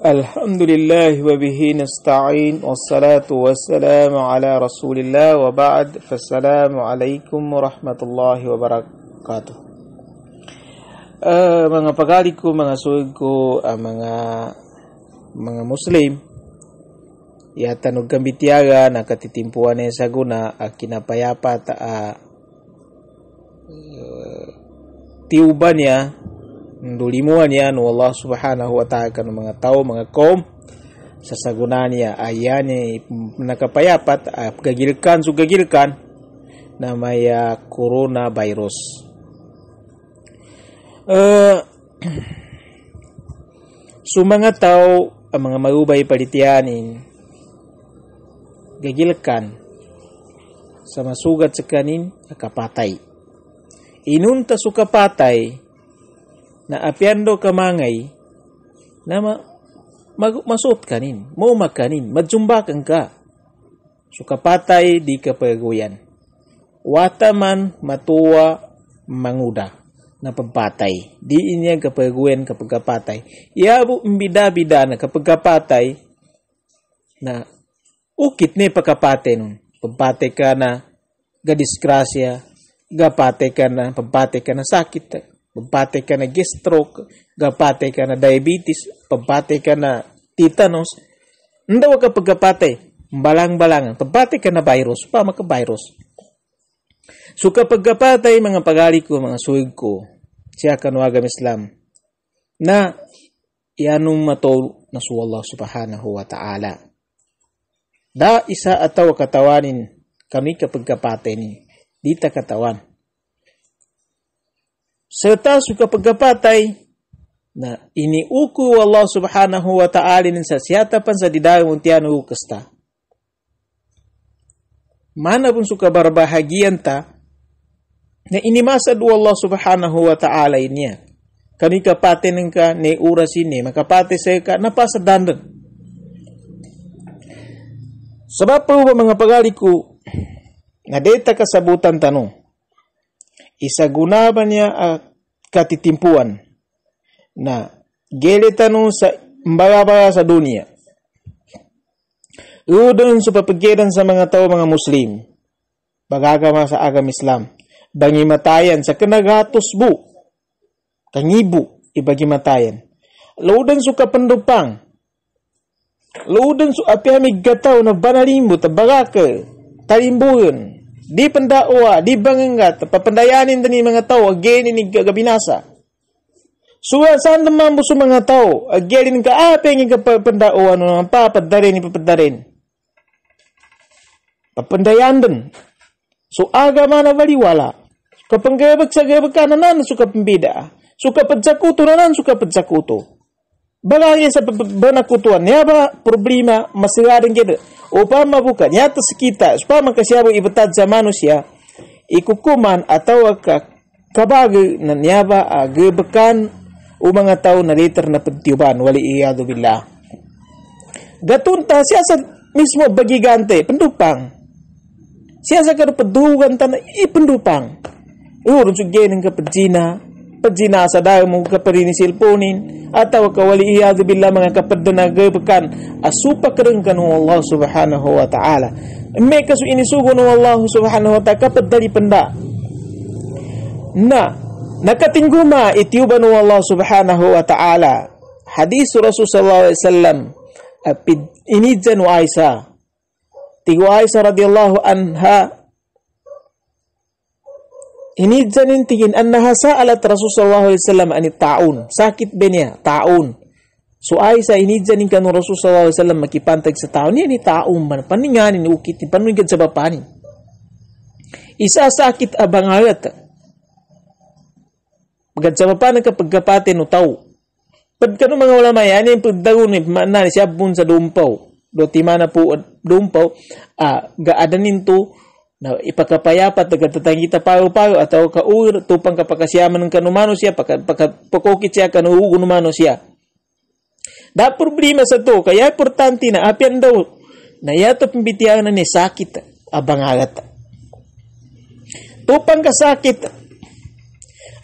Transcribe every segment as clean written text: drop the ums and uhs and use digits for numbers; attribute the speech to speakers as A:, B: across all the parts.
A: Alhamdulillah wa bihi nasta'in wassalatu wassalamu ala rasulillah wa ba'd. Fassalamu alaikum warahmatullahi wabarakatuh. Mga pagalik ko, mga suwag ko, mga Muslim, yatanog kambitiyaga na katitimpuan sa guna kinapayapat tiuban niya dulimuan niya no Allah subhanahu wa ta'ala kan mga tao, mga kaum sa sagunan niya ayan nakapayapat gagilkan na may coronavirus. So mga tao ang mga marubay palitianin gagilkan sa masugat sa kanin kapatay inunta su kapatay na apiando kamangay na masuot kanin, mo makanin, majumbakan ka. So kapatay di ka pagaguyan. Wataman matuwa manguda na pagpatay. Di inya kapagaguyan kapag kapatay. Iabo bida-bida na kapag kapatay na ukit ni pagkapatay nun. Pagpatay ka na gadisgrasya, gapatay ka na sakit. Pagpatay ka na stroke, gapatay ka na diabetes, pagpatay ka na tetanus, ndaw ka pagkapatay, balang-balangan, pagpatay ka na virus, pa maka-virus. So kapag kapatay, mga pagali ko, mga suwig ko, siya kanuagam Islam, na ianong matol na su Allah subhanahu wa ta'ala. Da isa ataw katawanin, kami kapag kapatay ni, dita katawan. Serta suka pagkapatay na iniuku Allah subhanahu wa ta'ala sa siyatapan sa didayang untian ukasta. Mana pun suka barbahagian ta na inimasad Allah subhanahu wa ta'ala niya. Kani kapatay ng ka ne uras ini makapatay sa ka napasadandan. Sebab po ba mga pagaliku na data kasabutan tanong isagunaban niya katitimpuan na gelitanong sa mbaya sa dunia. Udon sa papagitan sa mga tao, mga Muslim, bagagama sa agam Islam, bangimatayan sa kanagatos bu, kangibu, ibagimatayan. Laudan su kapandupang, laudan su apihamig gataw na banalimbo, tabagaka, talimbuyon, di pendawa, di bangangat, papandayanin din mga tao, again ni gagabinasa. Suwa saan naman mo sa mga tao, again ka apeng ka papandawa, no, papadarin, papandayan din. So agama na baliwala. Kapag gabag sa gabag ka nanan, suka pambida. Suka padsakuto nanan, suka padsakuto. Balangin sa banakutuan, niya ba problema, masigarin kita. Upang mabuka, nyata sekita, supaya makasyabu ibatad sa manusia, ikukuman atau kabagi na niyaba gabakan o mga tao na liter na pagtiyuban, wali iyado billah. Gatunta, siya sa mismo bagigante, pendupang. Siya sa karupadugan ta na ipendupang. Urun sugenin ka padzina sa dayo mo kaparini silponin atau kawali iyadu billah mga kapad na gabakan asupa kareng kanu Allah subhanahu wa ta'ala may kaso inisugo ng Allah subhanahu wa ta'ala kapad dali penda na nakatingguma itiuban ng Allah subhanahu wa ta'ala hadis Rasul sallallahu alaihi wasallam inidjan wa Aisyah tigo Aisyah radhiyallahu anha ini janin tingin annaha sa'alat Rasulullah sallallahu alaihi wasallam anit taun. Sakit ba niya? Taun. So Aisyah ini janin kanu Rasulullah sallallahu alaihi wasallam makipantag sa taun. Ni taun man paninganin ukit ni panungigad sa bapanin. Isa sakit abang alat. Magad sa bapanin kapag kapate no tao. Pag kanu mga ulama yan yung pagdagon ni manan siya bun sa dumpaw. Do timana po dumpaw gaadanin to na ipakapayapat nagtatangita payo-payo atau kauir tupang kapakasyaman ng kanumano siya pakokit siya kanuugunumano siya. Da problema sa to kaya importante na apian daw na yato pambitiyan na ni sakit abangagat. Tupang kasakit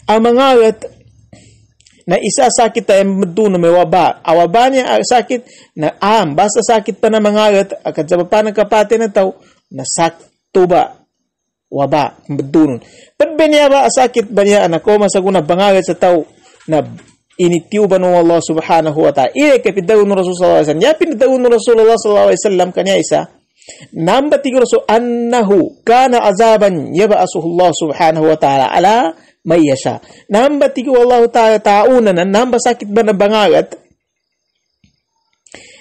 A: amangagat na isa sakit ay meduna may waba. Awabanya sakit na basta sakit pa na mangagat akat sa papanang kapati na tao na tuba waba medunun. Padbanya ba sakit ba niya anak ko masaguna bangagat sa tao na initiuban ng Allah subhanahu wa ta'ala. Iya kapitawin ng Rasulullah sallallahu alaihi wasallam. Ya pinitawin ng Rasulullah sallallahu alaihi wasallam kanya isa. Namba tigo Rasul annahu kana azaban yab'asuhu Allah subhanahu wa ta'ala ala may yasha. Namba tigo Allah ta'ala tauna na namba sakit ba na bangagat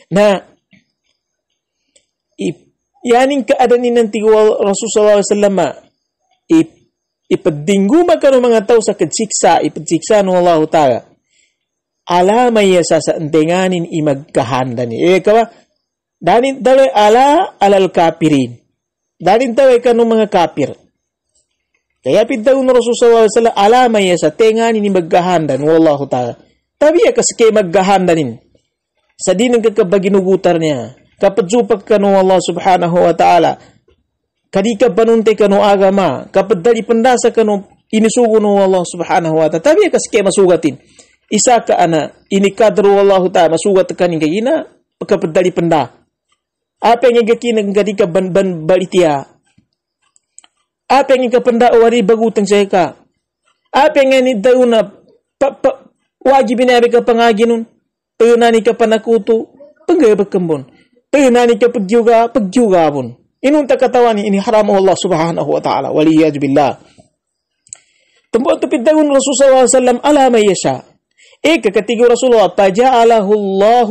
A: na yaning kaadanin ng tigo Rasul sallallahu alaihi wasallam ipadingguma ka ng mga tao sa kadsiksa ipadsiksa ng Allah ta'ala ala may yasa sa entenganin imagkahanda ni. Kawa danin tawe ala alal kapirin. Danin tawe kanong mga kapir. Kaya pintaw ng Rasul sallallahu alaihi wasallam ala may yasa tenganin imagkahanda ng Allah ta'ala. Tabi kasi kay magkahandanin. Sa dinang kakabaginugutar niya. Kapag ka ng Allah subhanahu wa ta'ala. Kadika panunte ka ng agama. Kapag dali pandasa ka ng inisugo ng Allah subhanahu wa ta'ala. Tabi kasi kay masugatin. Isa ka ana inikadro Allah ta'ala masugat ka ning kagina pagkapadali panda. Apa yang gakinang gadika ban balitia. Apa yang kapanda wari bagutang sa ka. Apa yang ni daw na wajib na ka pangaginun. Tunani ka panakuto panggabag kambon. Tunani ka pagjuga pun. Inunta katawani ini haram Allah subhanahu wa ta'ala waliyad billah. Tumbuan tapidawon Rasul sallallahu alaihi wasallam ala may yasha. Katiga Rasulullah taja'alahu Allah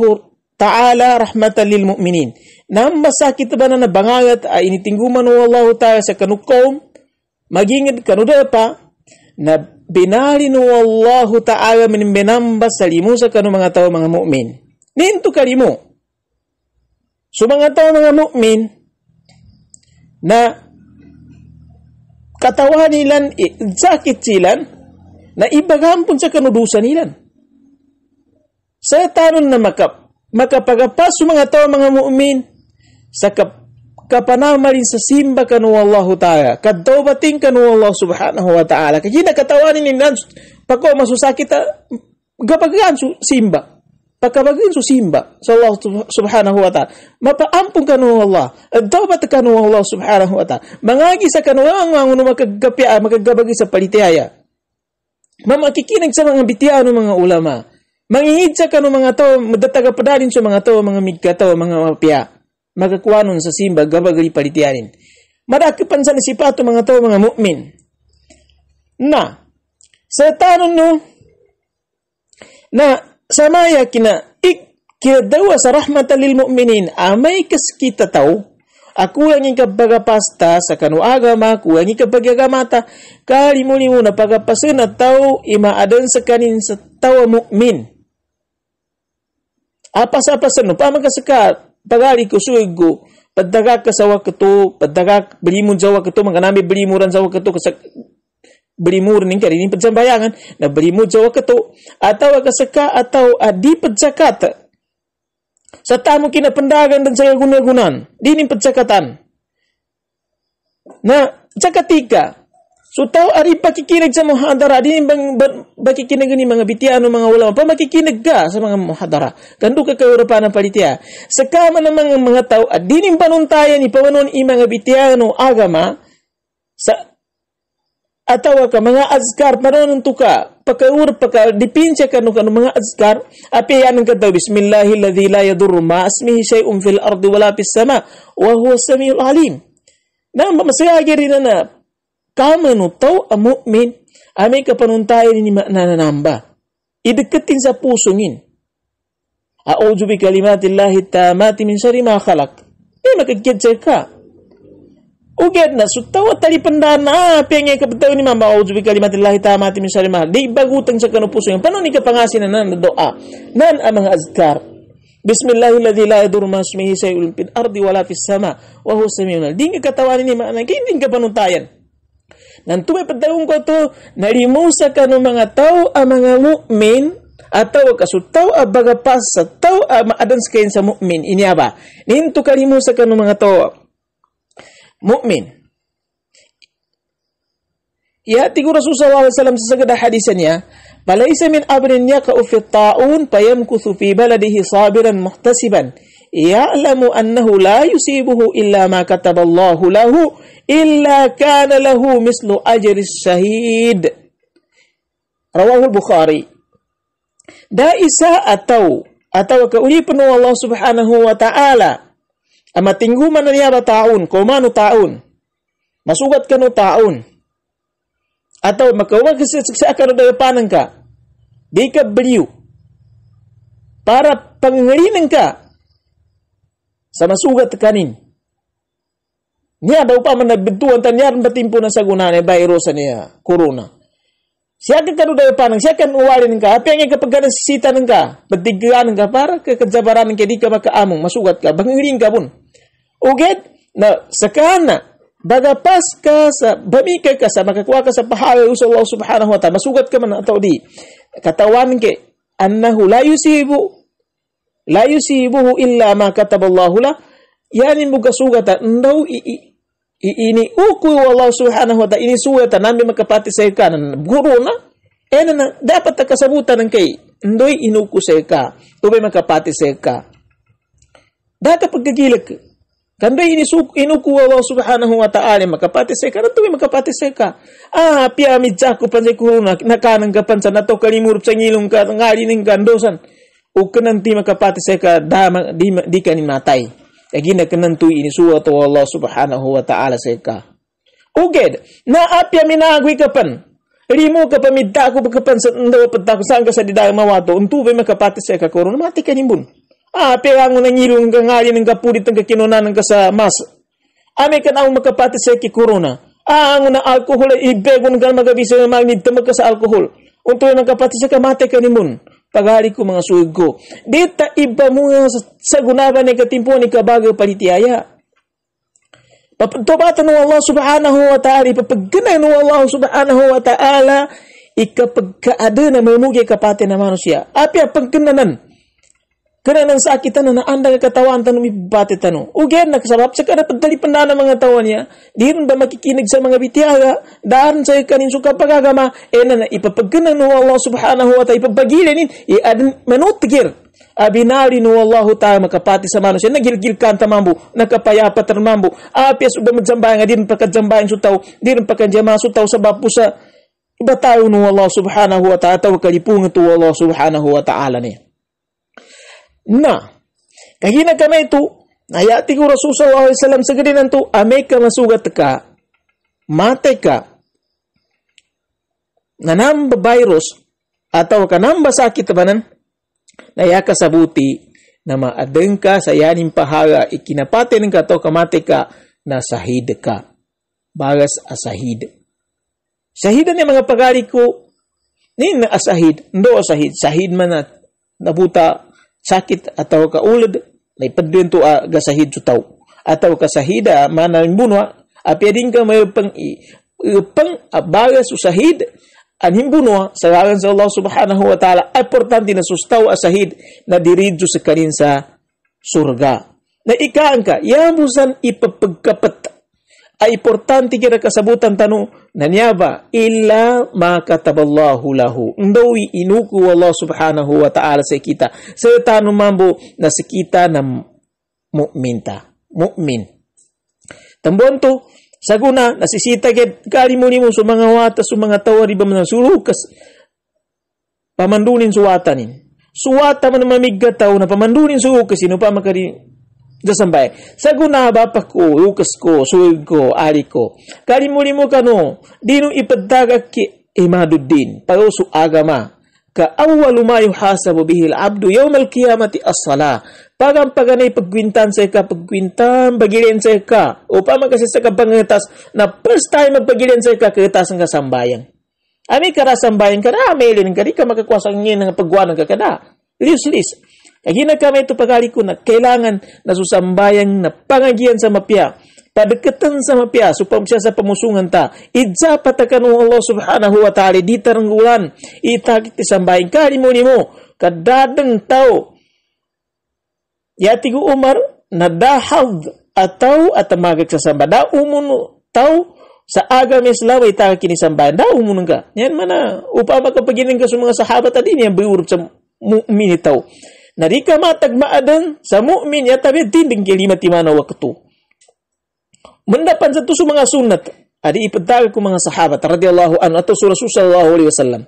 A: ta'ala rahmatan lil mu'minin. Nang masakit ba na nabangagat ay initingguman ng Allah ta'ala sa kanukom magingid kanuda pa na binali ng Allah ta'ala minimbenamba sa limu sa kanu mga tao mga mu'min. Ninto kalimu. So mga tao mga mu'min na katawa nilan sakit silan na ibagampon sa kanudusan nilan. Sa tanon na makapagapas sa mga tao mga mu'min sa kapanama rin sa simba kanu Allah ta'ala kadawbating kanu Allah subhanahu wa ta'ala kaya nakatawanin nilan pagko masusakit gabagan su simba pagkabagin su simba sa Allah subhanahu wa ta'ala mapaampong kanu Allah dawbat kanu Allah subhanahu wa ta'ala mangagi sa kanu ang makagabagi sa palitiyaya mamakikinig sa mga bitiano mga ulama mangingid sa kanu mga tao, madataga padalin sa mga tao, mga migkataw, mga mapya. Magkakuanon sa simba, gabagali palitianin. Madakipan sa nasipato mga tao, mga mu'min. Na, sa tanong no, na samaya kinadawa sa rahmatan lil mu'minin, amay kaskita tao, ako lang yung kapagapasta sa kanu agama, ako lang yung kapagagamata, kalimulimu na pagapasin na tao, imaadan sa kanin sa tao mu'min. Apas-apasan no, pamagkasaka, pagali ko suigo, padagak ka sa wakato, padagak belimun sa wakato, maganami belimuran sa wakato, belimuran ning karin, padsambayangan, na belimud sa wakato, ataw kasaka, ataw di padsakat, sa tamo kinapandagan dan sa gunagunan, di ning padsakatan, na sakatika, so tao ari pakikinig sa muhadara, di bang pakikinig ni mga bitiano mga ulama, pa makikinig ka sa mga muhadara. Kando ka kaurapan ng palitia. Sa kama ng mga tao, at di ning panuntayan ni pawanon i mga bitiano agama, sa atawa ka mga azkar, paranong tuka, dipinsa ka nung mga azkar, apiyanan ka daw, bismillahilladzi la yadurru ma asmihi shay'un fil ardi wala fis sama, wa huwa as-sami'ul alim. Na masayagi rin na kama no tao ang mu'min, amay kapanuntayan ni nananamba. Idagkatin sa pusongin. A'udhu bi kalimatillahi tamati min syarri ma khalaq. Makagkidsa ka. Ugad na, so tao talipandaan na, pengay kapataw ni mama, a'udhu bi kalimatillahi tamati min syarri ma khalaq. Di bagutang sa kanu pusongin. Paano ni kapangasin na doa? Nan ang mga azkar. Bismillahilladzi la yadurru ma ismihi shay'un fil ardi wala fis sama wa huwa as-sami'ul alim. Di nga katawanin ni maanay, kaya hindi ka panuntayan. Nanto may padawong ko to, nalimusa ka ng mga tao ang mga mu'min, atau kasutaw abagapas sa tao maadans kain sa mu'min. Ini ba? Ninto kalimusa ka ng mga tao. Mu'min. يأتي رسول صلى الله عليه وسلم سجد حديثا فليس من أمر يقع في الطاعون فيمكث في بلده صابرا محتسبا يعلم أنه لا يصيبه إلا ما كتب الله له إلا كان له مثل أجر الشهيد. رواه البخاري. Daisa atau keuripan Allah Subhanahu wa taala ama tingguman niya ba taon ko manu taon masugat kanu taon atau makawag sa akaro dayapanan ka di ka beliau para pangangalinan ka sa masugat kanin niya daw pa man nagbentuan tanyar batimpo na sa guna ni virus niya corona. Siya kan dayapanan siya kan uwalin ka apa yang kapag nasisitan ka batigaan ka para kekejabaran ka di ka makaamong masugat ka bangiling ka pun uget na sakana bagapas ka sa bamika ka sa makakuha ka sa pahala sa Allah Subhanahu wa ta'ala masugat ka man atau di katawan ke annahu la yusibuhu illa ma kataballahu la yani buga sugata ndaw ini uku Allah Subhanahu wa ta'ala ini sugata nambi makapati sa kanan guru na na dapat kasabutan ng kay ndoy inuku sa ka tubay makapati sa ka dapat pagkagilak kandoy inuku Allah Subhanahu wa ta'ala makapati sa ka tubay makapati sa ka pia midjako panjay kuruna nakanang kapan sa nato kalimurup sa ngilong ka ngali ning gandosan o kananti makapati sa ka di kanin matay Agina kanantu ini suatu Allah Subhanahu wa ta'ala seka. Uged, na apya minagwi kapan. Rimo ka pamidda ko kapan sa ndaw patak saan ka sa didayang mawato. Untu ba makapati seka korona mati kanimbun. Apya ang nangilong ka ngali ng kapulit ng kakinunan ka sa mas. Ame ka na ang makapati seki korona. Ang na alkohol ibego ng magabisa ng magmidta ka sa alkohol. Untu ba makapati seka mati kanimbun. Pagari ko mga suig ko. Dita iba mo sa gunaban ni katimpo ni kabaga palitiaya. Papagtobatan ng Allah Subhanahu wa ta'ala. Ipapagganan ng Allah Subhanahu wa ta'ala. Ikapagkaada na mamugi kapati na manusia. Apya pagkananan. Kananan sakitan na anda katawan tanong ibati tanong. Ugyan na kasabab sa kada pagdalipan na ng mga tawan niya. Di rin ba makikinig sa mga bitiyaga. Daan sa kanin suka pagagama. Na ipapagkanan ng Allah Subhanahu wa ta'ala. Ipapagilinin. Manutigir. Abinari ng Allah ta'ala makapati sa manusia. Nagilgil kanta mambu. Nakapayapat ng mambu. Apya suda magjambayan. Di rin pagkajambayan sutaw. Di rin pagkajama sutaw sa bapu sa iba tayo ng Allah Subhanahu wa ta'ala. Tawa kalipungan to Allah Subhanahu wa ta'ala niya. Na, kagina kami ito, ayati ko Rasul sallallahu alaihi wasallam sa gadinan to, amay ka masugat ka, matay ka, nanamba virus, atau kanamba sakit banan, naya ka sabuti, na maadeng ka sa yaning pahala, ikinapate ng ka to, kamatay ka, na sahid ka, bagas asahid. Sahidan yung mga pagari ko, nin na asahid, ndo asahid, sahid man na nabuta, sakit atau kaulad na ipadun to gasahid sutaw atau kasahida manang bunwa apya din ka may pang bagas usahid anhim bunwa sa ngalan sa Allah Subhanahu wa ta'ala importante na sustaw asahid na diridyo sa kanin sa surga na ikaan ka yamusan ipapagkapat ay importante kira kasabutan tanong nanyaba illa ma kataballahu lahu ndawi inuku Allah Subhanahu wa ta'ala sa kita sa tanong mambo na sa kita na mu'min tambon to sa guna nasisita kalimuni mo sa mga wata sa mga tawari ba man sulukas pamandunin suwatanin suwata man mamigataw na pamandunin sulukas sino pa makari dasambay. Sa guna bapak ko, lukas ko, suig ko, ari ko. Kalimuli mo kano, dino ipadagak ki imaduddin, pauso agama. Ka awalu ma yuhasabu bihi al-abdu yawm al-qiyamati as-salah. Paganay pagkwintan sa ka, pagkwintan, bagilin sa ka. O pamagkasi sa kapangitas na first time magpagilin sa ka, kitas ang kasambayan. Ami karasambayan ka na, mailin ka, di ka makakwasang ngayon ng pagwanan ka kada. Useless. Kagina kami ito pagkali ko na kailangan na susambayang na pangagian sa mapya. Padekatan sa mapya, supam siya sa pamusungan ta. Idza patakan ng Allah Subhanahu wa ta'ala di taranggulan. Itakit isambayang kalimuni mo. Kadadang tao. Yatigo Umar na dahag ataw at magag sa samba. Da umun tao sa agama Islam ay taka kinisambahan daw munang ka yan mana upama ka paginin ka sa mga sahabat tadi niya biurut sa mu'min itaw nari ka matagmaadan sa mu'min ya tabi tinding kilimat timana waktu mendapan satu sa mga sunat adi ipadaga ko mga sahabat radhiyallahu anhu atau Rasul sallallahu alaihi wasallam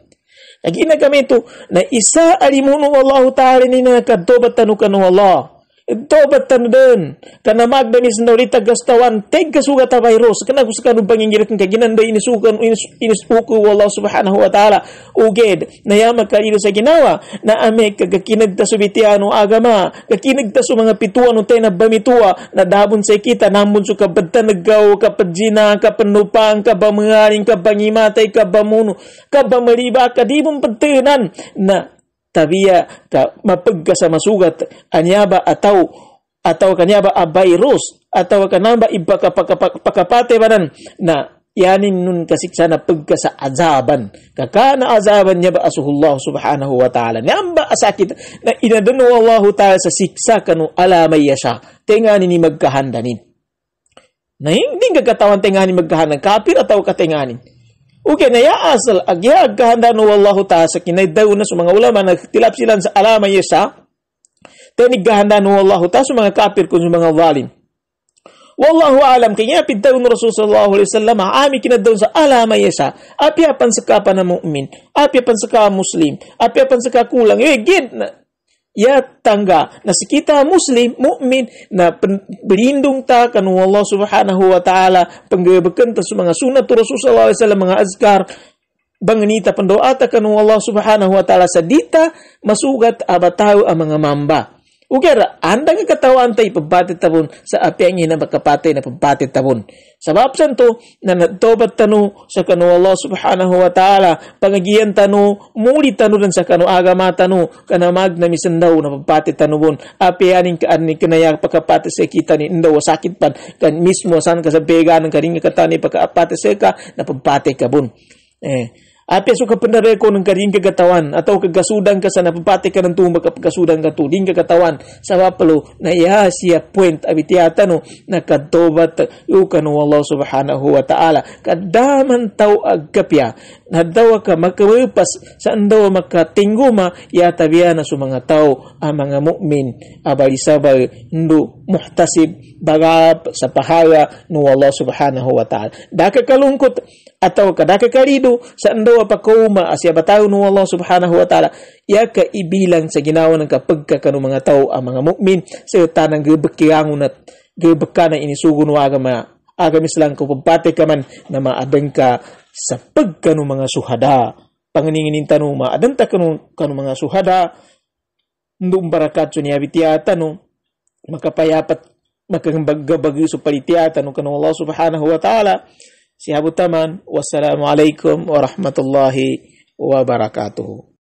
A: agina kami ito na isa alimuno wallahu ta'ala ni nakatobat tanu kanu Allah tobat tanu den kana magdani sendiri tagastawan teg kasugat ta virus kana kusakanu pangingirit ka ginanda inisukan inisuku wallahu subhanahu wa ta'ala uged na yama kalido sa ginawa na ame kagakinagta subitiano agama kakinagta su mga pituan untay na bamitua na dabon sa kita namun su kabadta naggaw kapadjina kapanupang kabamangaring kabangimatay kabamuno kabamaliba kadibong pagtenan na tabiya ka mapagka sa masugat anyaba atau kanyaba a virus atau kanamba iba pakapate banan na yanin nun kasiksa na pagka sa azaban kakana azaban niya ba asuhullah subhanahu wa ta'ala namba asakit na inadano Allah ta'ala sa siksa kanu alamay yasha tengani ni magkahandanin na hindi kagatawan tengani magkahandan kapir atau katenganin okay, na ya asal agya agkahanda no wallahu ta'ala sa kinay daw na sa mga ulama nagtilap sila sa alama yesa tenig gahanda no wallahu ta'ala sa mga kafir kung sa mga zalim wallahu alam kaya pintaw no Rasul sallallahu alaihi wasallam ami kinadaw sa alama yesa apiapan sa kapa na mu'min apiapan sa ka muslim apiapan sa ka kulang gid na ya tangga na si kita muslim mukmin na berlindung ta kanu Allah subhanahu wa ta'ala panggebekan ta sa mga sunat Rasul sallallahu alaihi wasallam mga azkar banganita pandoa ta kanu Allah subhanahu wa ta'ala sa dita masugat abataw ang mga mamba ugera andang katawan tay pagbatit tabon sa apiang na makapatay na pagbatit tabon sabab santo na nagtobat tanu sa kanu Allah subhanahu wa ta'ala pangagian tanu muli tanu dan sa kanu agama tanu kana magna misandaw na pagbatit tanubon apianing kaan ni kinaya pagkapatay sa kita ni indaw sakit pan kan mismo san ka sa beganan karing katani pagkapatay sa ka na pagbatay kabon Apia suka pendareko ng karing kagatawan atau kagasudan ka sa napapati ka ng tumba kapagasudan ka to din kagatawan sa wapalo na iya siya point abitiata no nakatobat yukanu Allah subhanahu wa ta'ala kadaman tau agkapya nadawa ka makawipas sa andawa makatingguma yatabiya na sa mga tao ang mga mu'min abalisabal hindu muhtasib bagap sa pahaya no Allah subhanahu wa ta'ala daka kalungkot atau kadaka kalido sa andawa pakauma asya bataw no Allah subhanahu wa ta'ala ya ka ibilang sa ginawa ng kapagkakano mga tao ang mga mu'min sa tanang gebekiangon at gebekana inisugo no agamis lang ko pagpate ka man na maadang ka sa pagkano mga suhada panganinginin tanong maadang ta kano mga suhada ndum barakat so niya bitiata no makapayapat makagabagi so palitiata no kano Allah subhanahu wa ta'ala Sihabutaman, wassalamualaikum warahmatullahi wabarakatuh.